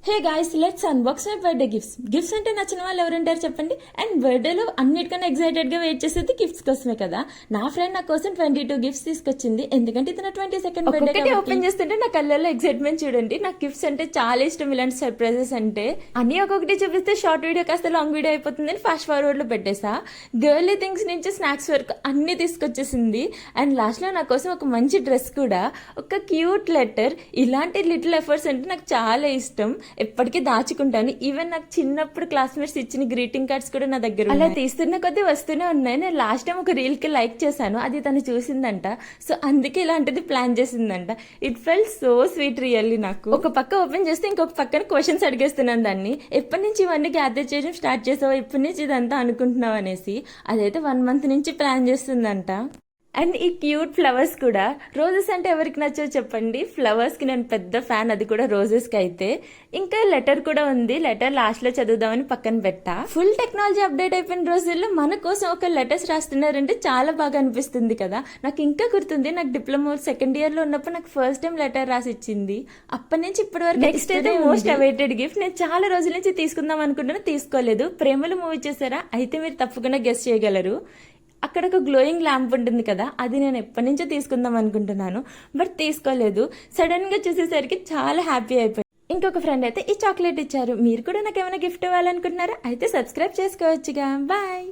Hey guys, let's unbox my birthday gifts అంటే నచ్చిన వాళ్ళు ఎవరుంటారు చెప్పండి. అండ్ బర్త్డేలో అన్నిటికన్నా ఎక్సైటెడ్ గా వెయిట్ చేసేది గిఫ్ట్స్ కోసమే కదా. నా ఫ్రెండ్ నా కోసం 22 గిఫ్ట్స్ తీసుకొచ్చింది, ఎందుకంటే ఇది నా 22nd బర్త్డే. ఓపెన్ చేస్తుంటే నా కళ్ళల్లో ఎక్సైట్మెంట్ చూడండి. నాకు గిఫ్ట్స్ అంటే చాలా ఇష్టం. ఇలాంటి సర్ప్రైజెస్ అంటే అన్ని ఒక్కొక్కటి చూపిస్తే షార్ట్ వీడియో కాస్త లాంగ్ వీడియో అయిపోతుందని ఫాస్ట్ ఫార్వర్డ్ లో పెట్టేసా. గర్లీ థింగ్స్ నుంచి స్నాక్స్ వరకు అన్ని తీసుకొచ్చేసింది. అండ్ లాస్ట్ లో నా కోసం ఒక మంచి డ్రెస్ కూడా, ఒక క్యూట్ లెటర్. ఇలాంటి లిటిల్ ఎఫర్ట్స్ అంటే నాకు చాలా ఇష్టం. ఎప్పటికీ దాచుకుంటాను. ఈవెన్ నాకు చిన్నప్పుడు క్లాస్మేట్స్ ఇచ్చిన గ్రీటింగ్ కార్డ్స్ కూడా నా దగ్గర అలా తీస్తున్న కొద్దీ వస్తూనే ఉన్నాయి. నేను లాస్ట్ టైం ఒక రీల్ కి లైక్ చేశాను, అది తను చూసిందంట. సో అందుకే ఇలాంటిది ప్లాన్ చేసిందంట. It felt so sweet really. నాకు ఒక పక్క ఓపెన్ చేస్తే ఇంకొక పక్కన క్వశ్చన్స్ అడిగేస్తున్నాను దాన్ని. ఎప్పటి నుంచి ఇవన్నీ గ్యాదర్ చేయడం స్టార్ట్ చేసావు, ఎప్పటి నుంచి ఇదంతా అనుకుంటున్నావు అనేసి. అదైతే 1 month నుంచి ప్లాన్ చేస్తుందంట. అండ్ ఈ క్యూట్ ఫ్లవర్స్ కూడా. రోజెస్ అంటే ఎవరికి నచ్చో చెప్పండి. ఫ్లవర్స్ కి నేను పెద్ద ఫ్యాన్, అది కూడా రోజెస్ కి అయితే. ఇంకా లెటర్ కూడా ఉంది. లెటర్ లాస్ట్ లో చదువుదామని పక్కన పెట్టా. ఫుల్ టెక్నాలజీ అప్డేట్ అయిపోయిన రోజుల్లో మన కోసం ఒక లెటర్స్ రాస్తున్నారంటే చాలా బాగా అనిపిస్తుంది కదా. నాకు ఇంకా గుర్తుంది, నాకు డిప్లొమా 2nd year లో ఉన్నప్పుడు నాకు ఫస్ట్ టైం లెటర్ రాసి ఇచ్చింది. అప్పటి నుంచి ఇప్పటి వరకు నెక్స్ట్ అయితే మోస్ట్ అవైటెడ్ గిఫ్ట్. నేను చాలా రోజుల నుంచి తీసుకుందాం అనుకుంటున్నా, తీసుకోలేదు. ప్రేమలు మూవీ చేశారా? అయితే మీరు తప్పకుండా గెస్ చేయగలరు. అక్కడ ఒక గ్లోయింగ్ ల్యాంప్ ఉంటుంది కదా, అది నేను ఎప్పటి నుంచో తీసుకుందాం అనుకుంటున్నాను, బట్ తీసుకోలేదు. సడన్ గా చూసేసరికి చాలా హ్యాపీ అయిపోయింది. ఇంకొక ఫ్రెండ్ అయితే ఈ చాక్లెట్ ఇచ్చారు. మీరు కూడా నాకు ఏమైనా గిఫ్ట్ ఇవ్వాలనుకుంటున్నారా? అయితే సబ్స్క్రైబ్ చేసుకోవచ్చుగా. బాయ్.